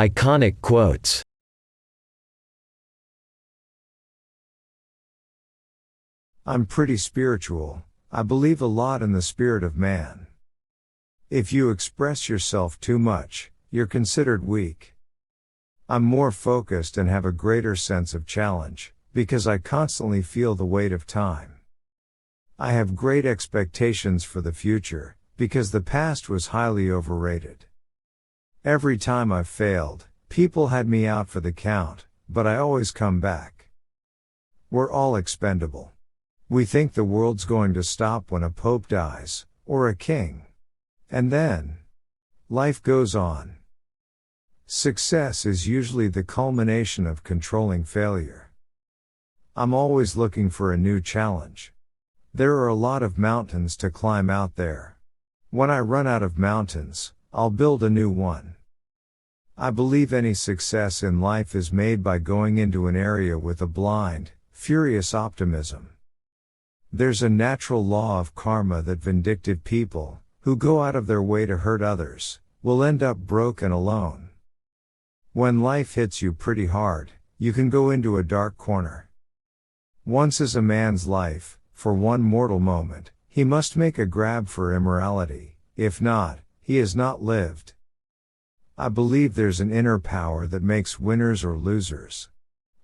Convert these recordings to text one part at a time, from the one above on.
Iconic quotes. I'm pretty spiritual. I believe a lot in the spirit of man. If you express yourself too much, you're considered weak. I'm more focused and have a greater sense of challenge, because I constantly feel the weight of time. I have great expectations for the future, because the past was highly overrated. Every time I've failed, people had me out for the count, but I always come back. We're all expendable. We think the world's going to stop when a pope dies, or a king. And then, life goes on. Success is usually the culmination of controlling failure. I'm always looking for a new challenge. There are a lot of mountains to climb out there. When I run out of mountains, I'll build a new one. I believe any success in life is made by going into an area with a blind, furious optimism. There's a natural law of karma that vindictive people, who go out of their way to hurt others, will end up broke and alone. When life hits you pretty hard, you can go into a dark corner. Once is a man's life, for one mortal moment, he must make a grab for immorality, if not, he has not lived. I believe there's an inner power that makes winners or losers.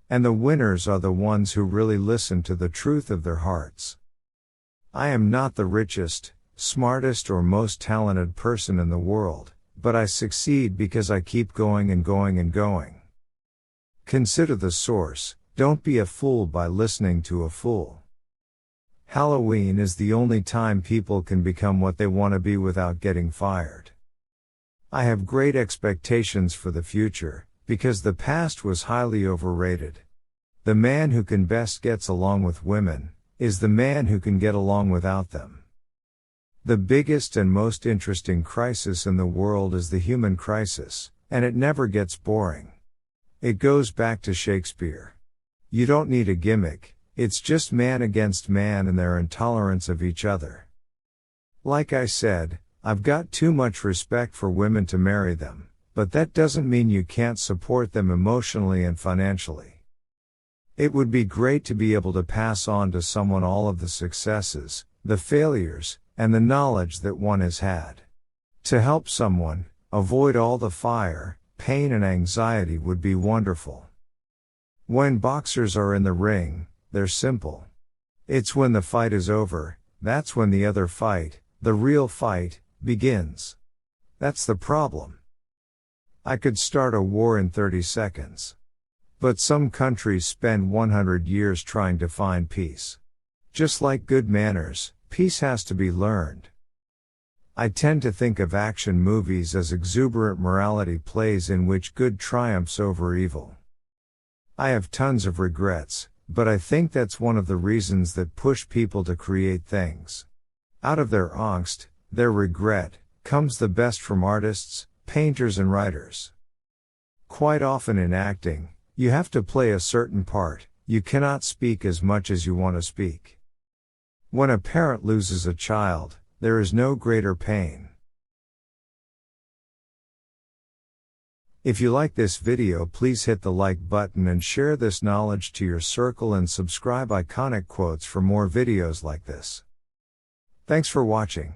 And the winners are the ones who really listen to the truth of their hearts. I am not the richest, smartest or most talented person in the world, but I succeed because I keep going and going and going. Consider the source, don't be a fool by listening to a fool. Halloween is the only time people can become what they want to be without getting fired. I have great expectations for the future, because the past was highly overrated. The man who can best gets along with women, is the man who can get along without them. The biggest and most interesting crisis in the world is the human crisis, and it never gets boring. It goes back to Shakespeare. You don't need a gimmick, it's just man against man and their intolerance of each other. Like I said, I've got too much respect for women to marry them, but that doesn't mean you can't support them emotionally and financially. It would be great to be able to pass on to someone all of the successes, the failures, and the knowledge that one has had. To help someone avoid all the fire, pain and anxiety would be wonderful. When boxers are in the ring, they're simple. It's when the fight is over, that's when the other fight, the real fight, begins. That's the problem. I could start a war in 30 seconds. But some countries spend 100 years trying to find peace. Just like good manners, peace has to be learned. I tend to think of action movies as exuberant morality plays in which good triumphs over evil. I have tons of regrets, but I think that's one of the reasons that push people to create things. Out of their angst, their regret, comes the best from artists, painters and writers. Quite often in acting, you have to play a certain part, you cannot speak as much as you want to speak. When a parent loses a child, there is no greater pain. If you like this video, please hit the like button and share this knowledge to your circle and subscribe Iconic Quotes for more videos like this. Thanks for watching.